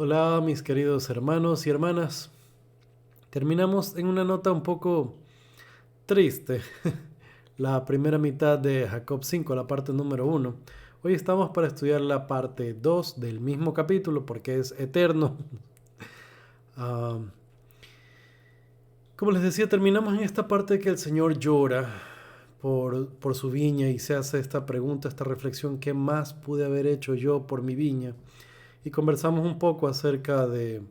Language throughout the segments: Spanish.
Hola mis queridos hermanos y hermanas. Terminamos en una nota un poco triste. La primera mitad de Jacob 5, la parte número uno. Hoy estamos para estudiar la parte 2 del mismo capítulo porque es eterno. Ah, Como les decía, terminamos en esta parte que el Señor llora por su viña y se hace esta pregunta, esta reflexión: ¿qué más pude haber hecho yo por mi viña? Y conversamos un poco acerca de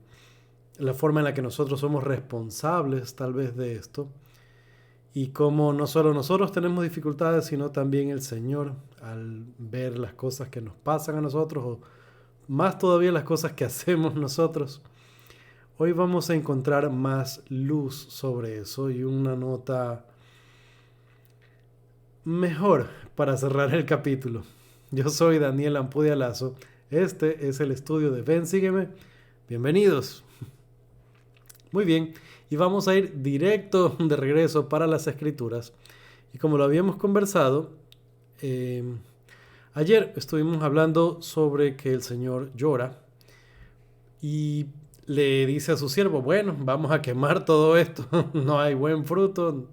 la forma en la que nosotros somos responsables tal vez de esto, y cómo no solo nosotros tenemos dificultades, sino también el Señor al ver las cosas que nos pasan a nosotros, o más todavía las cosas que hacemos nosotros. Hoy vamos a encontrar más luz sobre eso y una nota mejor para cerrar el capítulo. Yo soy Daniel Ampudia Lazo. Este es el estudio de Ven, sígueme. Bienvenidos. Muy bien, y vamos a ir directo de regreso para las escrituras. Y como lo habíamos conversado, eh, ayer estuvimos hablando sobre que el Señor llora y le dice a su siervo: bueno, vamos a quemar todo esto, no hay buen fruto,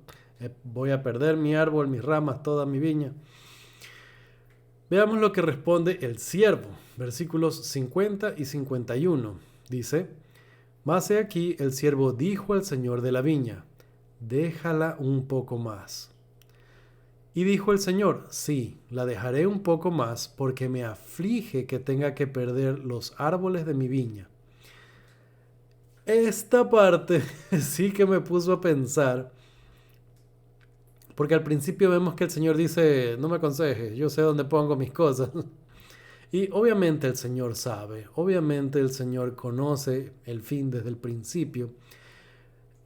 voy a perder mi árbol, mis ramas, toda mi viña. Veamos lo que responde el siervo, versículos 50 y 51. Dice: mas he aquí el siervo dijo al señor de la viña: déjala un poco más. Y dijo el señor: sí, la dejaré un poco más, porque me aflige que tenga que perder los árboles de mi viña. Esta parte sí que me puso a pensar, porque al principio vemos que el señor dice: no me aconsejes, yo sé dónde pongo mis cosas. Y obviamente el Señor sabe, obviamente el Señor conoce el fin desde el principio.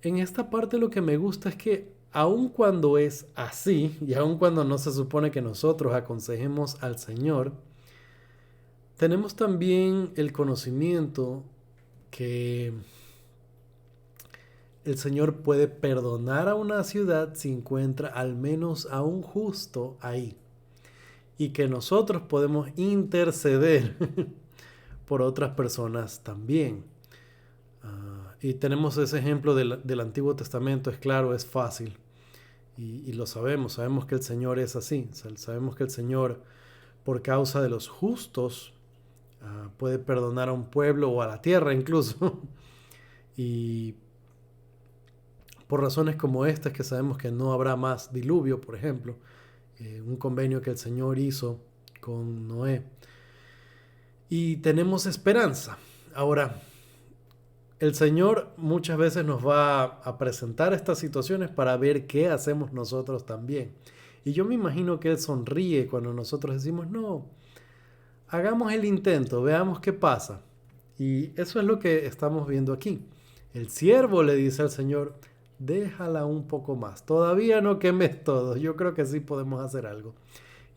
En esta parte lo que me gusta es que aun cuando es así, y aun cuando no se supone que nosotros aconsejemos al Señor, tenemos también el conocimiento que el Señor puede perdonar a una ciudad si encuentra al menos a un justo ahí, y que nosotros podemos interceder por otras personas también. Y tenemos ese ejemplo del Antiguo Testamento, es claro, es fácil. Y lo sabemos, sabemos que el Señor es así. Sabemos que el Señor, por causa de los justos, puede perdonar a un pueblo o a la tierra incluso. Y por razones como estas, que sabemos que no habrá más diluvio, por ejemplo, un convenio que el Señor hizo con Noé. Y tenemos esperanza. Ahora, el Señor muchas veces nos va a presentar estas situaciones para ver qué hacemos nosotros también. Y yo me imagino que Él sonríe cuando nosotros decimos: no, hagamos el intento, veamos qué pasa. Y eso es lo que estamos viendo aquí. El siervo le dice al Señor: déjala un poco más, todavía no quemes todo, yo creo que sí podemos hacer algo.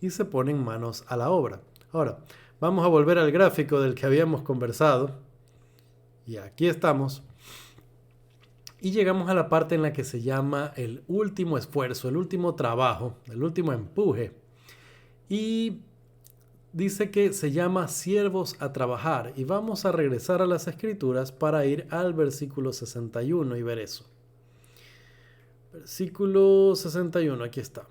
Y se ponen manos a la obra. Ahora, vamos a volver al gráfico del que habíamos conversado. Y aquí estamos. Y llegamos a la parte en la que se llama el último esfuerzo, el último trabajo, el último empuje. Y dice que se llama siervos a trabajar. Y vamos a regresar a las escrituras para ir al versículo 61 y ver eso. Versículo 61, aquí está.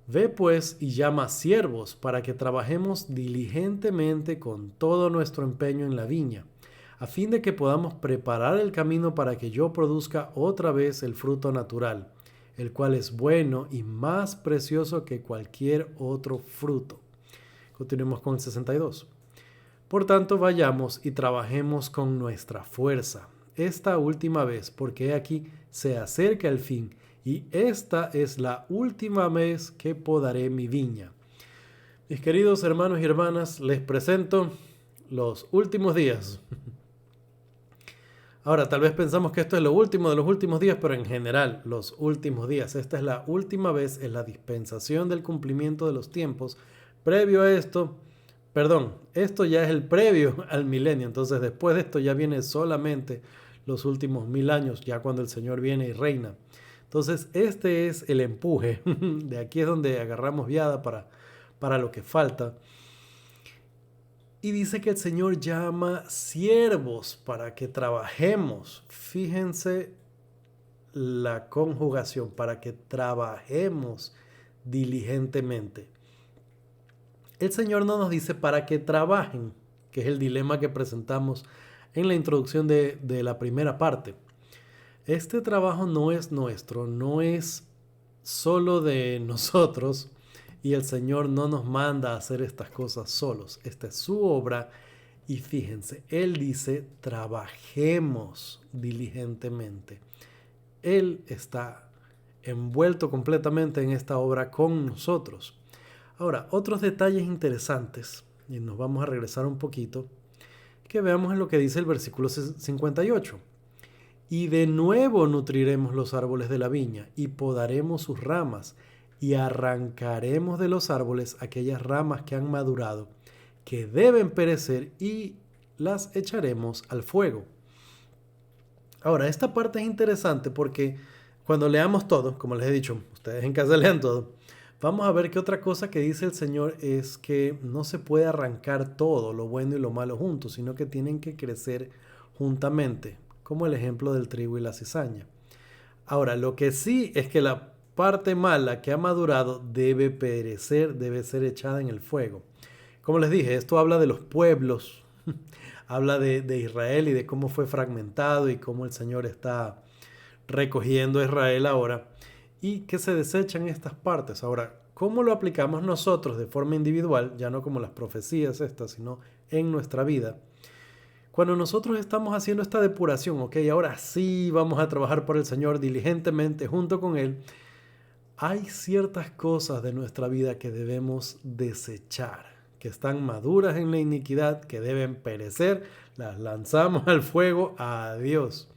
Ve pues y llama siervos para que trabajemos diligentemente con todo nuestro empeño en la viña, a fin de que podamos preparar el camino para que yo produzca otra vez el fruto natural, el cual es bueno y más precioso que cualquier otro fruto. Continuemos con el 62. Por tanto, vayamos y trabajemos con nuestra fuerza esta última vez, porque he aquí se acerca el fin, y esta es la última vez que podaré mi viña. Mis queridos hermanos y hermanas, les presento los últimos días. Ahora, tal vez pensamos que esto es lo último de los últimos días, pero en general, los últimos días. Esta es la última vez, en la dispensación del cumplimiento de los tiempos. Previo a esto, perdón, esto ya es el previo al milenio. Entonces, después de esto ya viene solamente los últimos 1000 años, ya cuando el Señor viene y reina. Entonces, este es el empuje. De aquí es donde agarramos viada para lo que falta. Y dice que el Señor llama siervos para que trabajemos. Fíjense la conjugación, para que trabajemos diligentemente. El Señor no nos dice para que trabajen, que es el dilema que presentamos en la introducción de la primera parte. Este trabajo no es nuestro, no es solo de nosotros, y el Señor no nos manda a hacer estas cosas solos. Esta es su obra y fíjense, Él dice trabajemos diligentemente. Él está envuelto completamente en esta obra con nosotros. Ahora, otros detalles interesantes, y nos vamos a regresar un poquito, que veamos en lo que dice el versículo 58. Y de nuevo nutriremos los árboles de la viña y podaremos sus ramas y arrancaremos de los árboles aquellas ramas que han madurado, que deben perecer y las echaremos al fuego. Ahora, esta parte es interesante porque cuando leamos todo, como les he dicho, ustedes en casa lean todo, vamos a ver que otra cosa que dice el Señor es que no se puede arrancar todo, lo bueno y lo malo juntos, sino que tienen que crecer juntamente, como el ejemplo del trigo y la cizaña. Ahora, lo que sí es que la parte mala que ha madurado debe perecer, debe ser echada en el fuego. Como les dije, esto habla de los pueblos, habla de Israel y de cómo fue fragmentado y cómo el Señor está recogiendo a Israel ahora y que se desechan estas partes. Ahora, ¿cómo lo aplicamos nosotros de forma individual? Ya no como las profecías estas, sino en nuestra vida. Cuando nosotros estamos haciendo esta depuración, ok, ahora sí vamos a trabajar por el Señor diligentemente junto con Él, hay ciertas cosas de nuestra vida que debemos desechar, que están maduras en la iniquidad, que deben perecer, las lanzamos al fuego, adiós.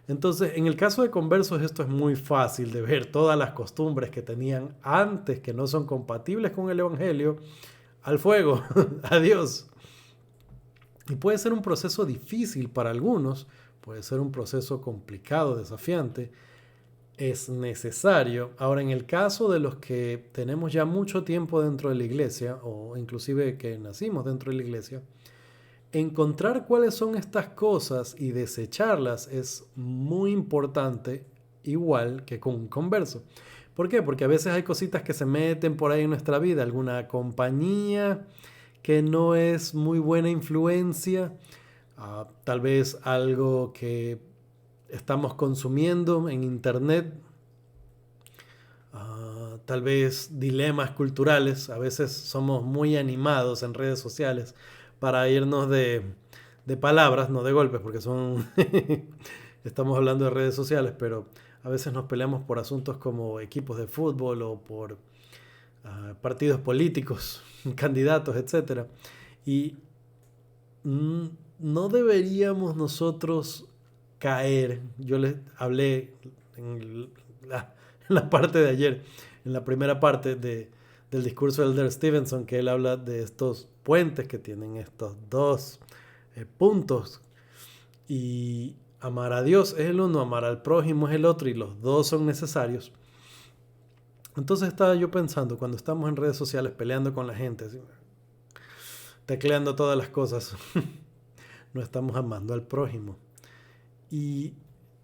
Entonces, en el caso de conversos, esto es muy fácil de ver. Todas las costumbres que tenían antes, que no son compatibles con el Evangelio, al fuego, adiós. Y puede ser un proceso difícil para algunos, puede ser un proceso complicado, desafiante, es necesario. Ahora, en el caso de los que tenemos ya mucho tiempo dentro de la iglesia, o inclusive que nacimos dentro de la iglesia, encontrar cuáles son estas cosas y desecharlas es muy importante, igual que con un converso. ¿Por qué? Porque a veces hay cositas que se meten por ahí en nuestra vida, alguna compañía que no es muy buena influencia, tal vez algo que estamos consumiendo en internet, tal vez dilemas culturales. A veces somos muy animados en redes sociales para irnos de palabras, no de golpes, porque son estamos hablando de redes sociales, pero a veces nos peleamos por asuntos como equipos de fútbol o por partidos políticos, candidatos, etcétera. Y no deberíamos nosotros caer. Yo les hablé en la parte de ayer, en la primera parte del discurso de Elder Stevenson, que él habla de estos puentes que tienen estos dos puntos. Y amar a Dios es el uno, amar al prójimo es el otro, y los dos son necesarios. Entonces estaba yo pensando, cuando estamos en redes sociales peleando con la gente, así, tecleando todas las cosas, no estamos amando al prójimo. Y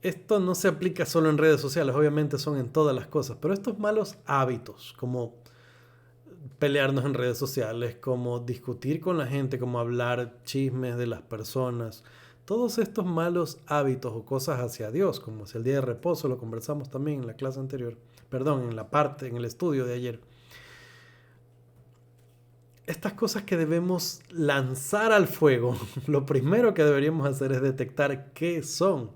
esto no se aplica solo en redes sociales, obviamente son en todas las cosas, pero estos malos hábitos, como pelearnos en redes sociales, como discutir con la gente, como hablar chismes de las personas, todos estos malos hábitos o cosas hacia Dios, como hacia el día de reposo, lo conversamos también en la clase anterior, en el estudio de ayer. Estas cosas que debemos lanzar al fuego, lo primero que deberíamos hacer es detectar qué son.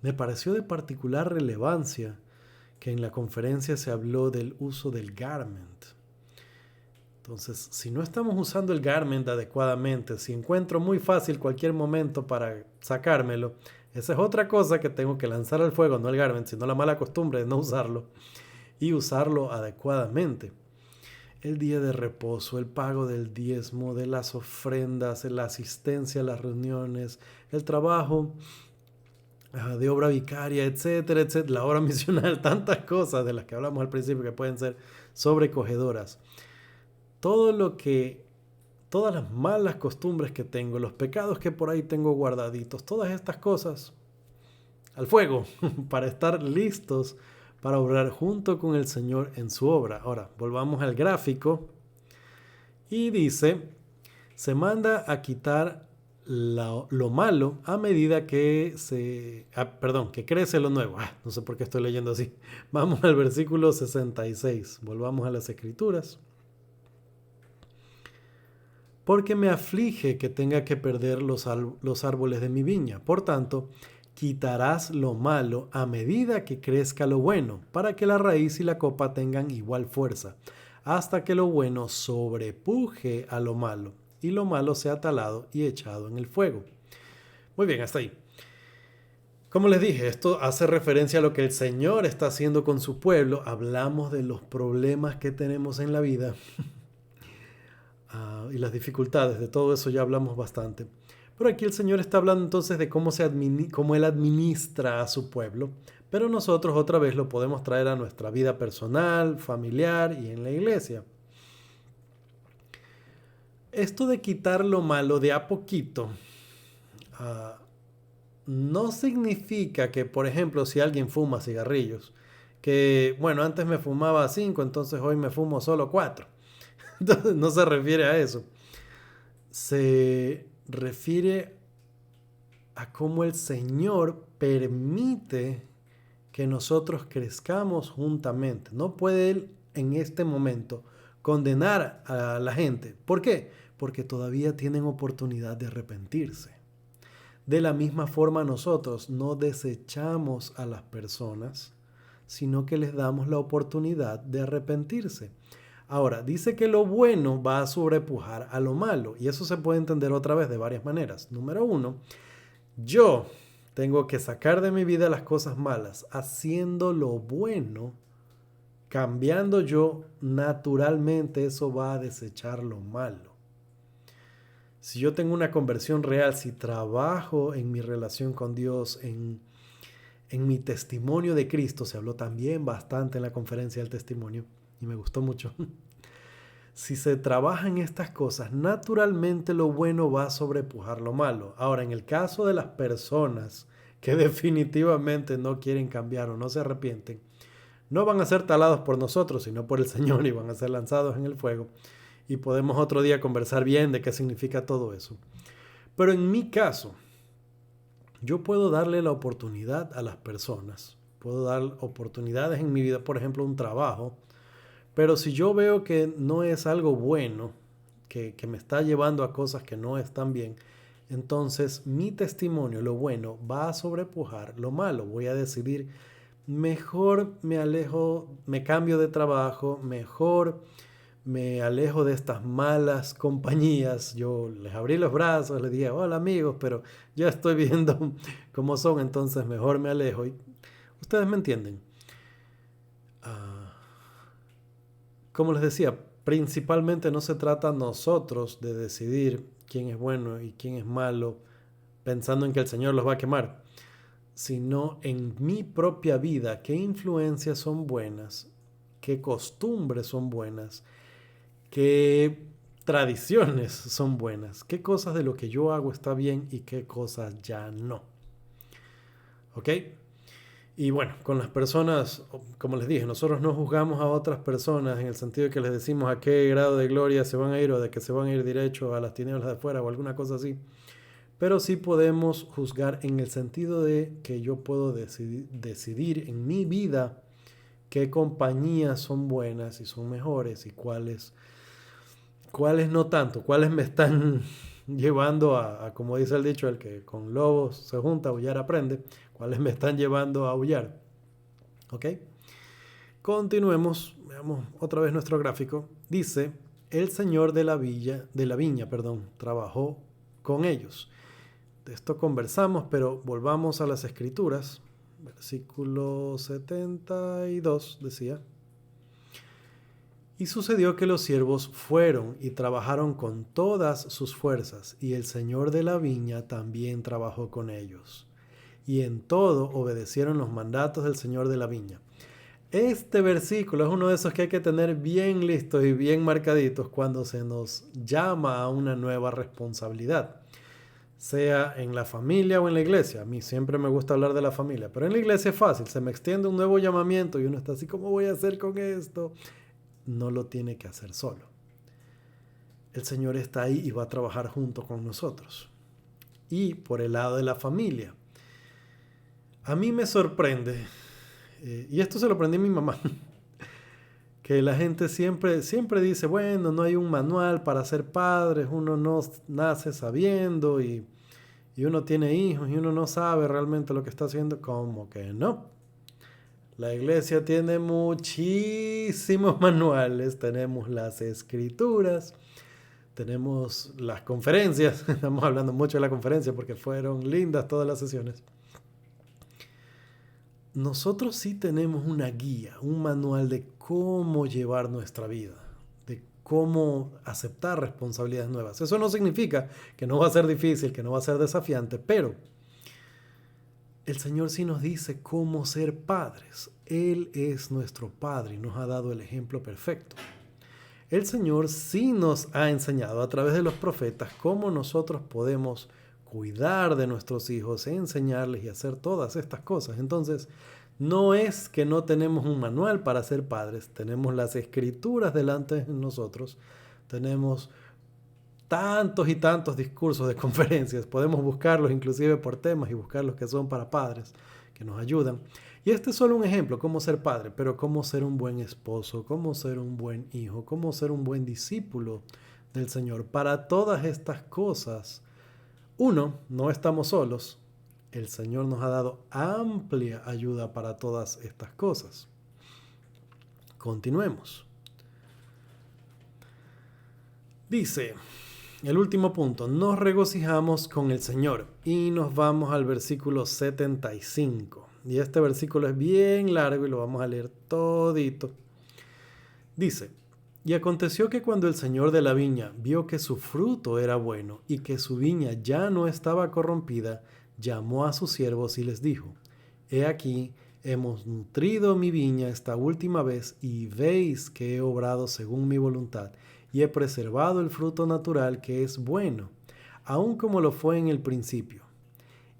Me pareció de particular relevancia que en la conferencia se habló del uso del garment. Entonces, si no estamos usando el garment adecuadamente, si encuentro muy fácil cualquier momento para sacármelo, esa es otra cosa que tengo que lanzar al fuego, no el garment, sino la mala costumbre de no usarlo y usarlo adecuadamente. El día de reposo, el pago del diezmo, de las ofrendas, la asistencia a las reuniones, el trabajo de obra vicaria, etcétera, etcétera, la obra misional, tantas cosas de las que hablamos al principio que pueden ser sobrecogedoras. Todo lo que todas las malas costumbres que tengo, los pecados que por ahí tengo guardaditos, todas estas cosas al fuego para estar listos para obrar junto con el Señor en su obra. Ahora, volvamos al gráfico y dice, se manda a quitar lo malo a medida que que crece lo nuevo. No sé por qué estoy leyendo así. Vamos al versículo 66. Volvamos a las Escrituras. Porque me aflige que tenga que perder los árboles de mi viña. Por tanto, quitarás lo malo a medida que crezca lo bueno, para que la raíz y la copa tengan igual fuerza, hasta que lo bueno sobrepuje a lo malo, y lo malo sea talado y echado en el fuego. Muy bien, hasta ahí. Como les dije, esto hace referencia a lo que el Señor está haciendo con su pueblo. Hablamos de los problemas que tenemos en la vida y las dificultades, de todo eso ya hablamos bastante. Pero aquí el Señor está hablando entonces de cómo Él administra a su pueblo, pero nosotros otra vez lo podemos traer a nuestra vida personal, familiar y en la iglesia. Esto de quitar lo malo de a poquito no significa que, por ejemplo, si alguien fuma cigarrillos, que, bueno, antes me fumaba 5, entonces hoy me fumo solo 4. Entonces, no se refiere a eso. Se refiere a cómo el Señor permite que nosotros crezcamos juntamente. No puede Él en este momento condenar a la gente. ¿Por qué? Porque todavía tienen oportunidad de arrepentirse. De la misma forma nosotros no desechamos a las personas, sino que les damos la oportunidad de arrepentirse. Ahora, dice que lo bueno va a sobrepujar a lo malo, y eso se puede entender otra vez de varias maneras. Número 1, yo tengo que sacar de mi vida las cosas malas, haciendo lo bueno, cambiando yo, naturalmente eso va a desechar lo malo. Si yo tengo una conversión real, si trabajo en mi relación con Dios, en mi testimonio de Cristo, se habló también bastante en la conferencia del testimonio, y me gustó mucho. Si se trabaja en estas cosas, naturalmente lo bueno va a sobrepujar lo malo. Ahora, en el caso de las personas que definitivamente no quieren cambiar o no se arrepienten, no van a ser talados por nosotros, sino por el Señor, y van a ser lanzados en el fuego. Y podemos otro día conversar bien de qué significa todo eso. Pero en mi caso, yo puedo darle la oportunidad a las personas. Puedo dar oportunidades en mi vida, por ejemplo, un trabajo. Pero si yo veo que no es algo bueno, que me está llevando a cosas que no están bien, entonces mi testimonio, lo bueno, va a sobrepujar lo malo. Voy a decidir, mejor me alejo, me cambio de trabajo, mejor me alejo de estas malas compañías. Yo les abrí los brazos, les dije, hola amigos, pero ya estoy viendo cómo son, entonces mejor me alejo. Y ustedes me entienden. Como les decía, principalmente no se trata nosotros de decidir quién es bueno y quién es malo, pensando en que el Señor los va a quemar, sino en mi propia vida, qué influencias son buenas, qué costumbres son buenas, qué tradiciones son buenas, qué cosas de lo que yo hago está bien y qué cosas ya no. ¿Ok? Y bueno, con las personas, como les dije, nosotros no juzgamos a otras personas en el sentido de que les decimos a qué grado de gloria se van a ir o de que se van a ir derecho a las tinieblas de afuera o alguna cosa así. Pero sí podemos juzgar en el sentido de que yo puedo decidir en mi vida qué compañías son buenas y son mejores y cuáles no tanto, cuáles me están llevando a, como dice el dicho, el que con lobos se junta, aullar aprende, cuáles me están llevando a aullar. ¿Ok? Continuemos, veamos otra vez nuestro gráfico. Dice, el señor de la viña, trabajó con ellos. De esto conversamos, pero volvamos a las escrituras. Versículo 72 decía, y sucedió que los siervos fueron y trabajaron con todas sus fuerzas, y el señor de la viña también trabajó con ellos. Y en todo obedecieron los mandatos del señor de la viña. Este versículo es uno de esos que hay que tener bien listos y bien marcaditos cuando se nos llama a una nueva responsabilidad, sea en la familia o en la iglesia. A mí siempre me gusta hablar de la familia, pero en la iglesia es fácil, se me extiende un nuevo llamamiento y uno está así, ¿cómo voy a hacer con esto? No lo tiene que hacer solo. El Señor está ahí y va a trabajar junto con nosotros. Y por el lado de la familia, a mí me sorprende, y esto se lo aprendí a mi mamá, que la gente siempre dice, bueno, no hay un manual para ser padres, uno no nace sabiendo y uno tiene hijos y uno no sabe realmente lo que está haciendo. Como que no. La iglesia tiene muchísimos manuales, tenemos las escrituras, tenemos las conferencias, estamos hablando mucho de la conferencia porque fueron lindas todas las sesiones. Nosotros sí tenemos una guía, un manual de cómo llevar nuestra vida, de cómo aceptar responsabilidades nuevas. Eso no significa que no va a ser difícil, que no va a ser desafiante, pero el Señor sí nos dice cómo ser padres. Él es nuestro Padre y nos ha dado el ejemplo perfecto. El Señor sí nos ha enseñado a través de los profetas cómo nosotros podemos cuidar de nuestros hijos, enseñarles y hacer todas estas cosas. Entonces, no es que no tenemos un manual para ser padres, tenemos las escrituras delante de nosotros, tenemos tantos y tantos discursos de conferencias, podemos buscarlos inclusive por temas y buscar los que son para padres, que nos ayudan. Y este es solo un ejemplo, cómo ser padre, pero cómo ser un buen esposo, cómo ser un buen hijo, cómo ser un buen discípulo del Señor. Para todas estas cosas, uno, no estamos solos. El Señor nos ha dado amplia ayuda para todas estas cosas. Continuemos. Dice, el último punto, nos regocijamos con el Señor. Y nos vamos al versículo 75. Y este versículo es bien largo y lo vamos a leer todito. Dice, y aconteció que cuando el señor de la viña vio que su fruto era bueno y que su viña ya no estaba corrompida, llamó a sus siervos y les dijo, he aquí, hemos nutrido mi viña esta última vez y veis que he obrado según mi voluntad y he preservado el fruto natural que es bueno, aun como lo fue en el principio.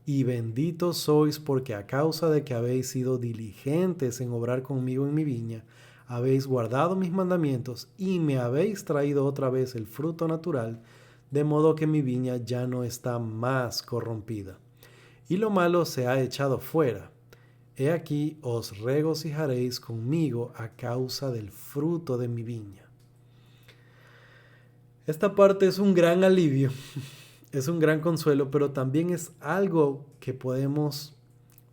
Y benditos sois porque a causa de que habéis sido diligentes en obrar conmigo en mi viña, habéis guardado mis mandamientos y me habéis traído otra vez el fruto natural, de modo que mi viña ya no está más corrompida. Y lo malo se ha echado fuera. He aquí os regocijaréis conmigo a causa del fruto de mi viña. Esta parte es un gran alivio. Es un gran consuelo, pero también es algo que podemos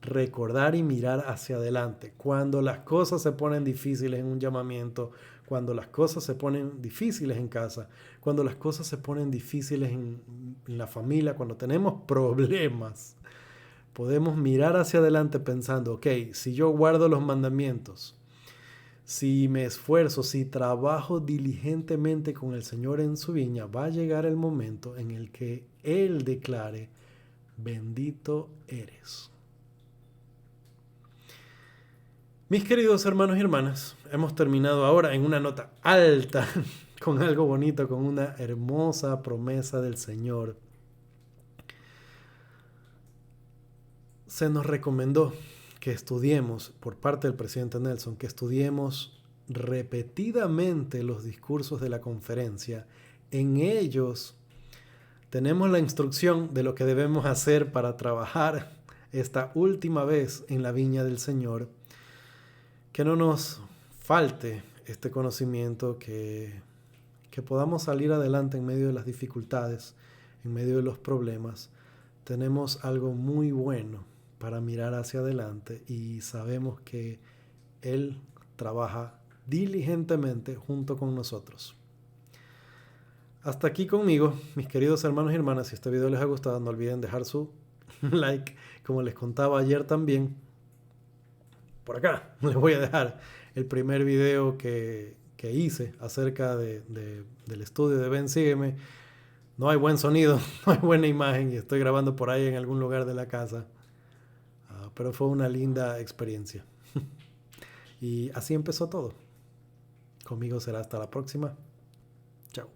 recordar y mirar hacia adelante. Cuando las cosas se ponen difíciles en un llamamiento, cuando las cosas se ponen difíciles en casa, cuando las cosas se ponen difíciles en la familia, cuando tenemos problemas, podemos mirar hacia adelante pensando, ok, si yo guardo los mandamientos, si me esfuerzo, si trabajo diligentemente con el Señor en su viña, va a llegar el momento en el que Él declare, bendito eres. Mis queridos hermanos y hermanas, hemos terminado ahora en una nota alta, con algo bonito, con una hermosa promesa del Señor. Se nos recomendó que estudiemos, por parte del presidente Nelson, que estudiemos repetidamente los discursos de la conferencia. En ellos tenemos la instrucción de lo que debemos hacer para trabajar esta última vez en la viña del Señor. Que no nos falte este conocimiento, que podamos salir adelante en medio de las dificultades, en medio de los problemas. Tenemos algo muy bueno para mirar hacia adelante y sabemos que Él trabaja diligentemente junto con nosotros. Hasta aquí conmigo, mis queridos hermanos y hermanas. Si este video les ha gustado, no olviden dejar su like. Como les contaba ayer también, por acá les voy a dejar el primer video que hice acerca del estudio de Ven, Sígueme. No hay buen sonido, no hay buena imagen y estoy grabando por ahí en algún lugar de la casa. Pero fue una linda experiencia. Y así empezó todo. Conmigo será hasta la próxima. Chao.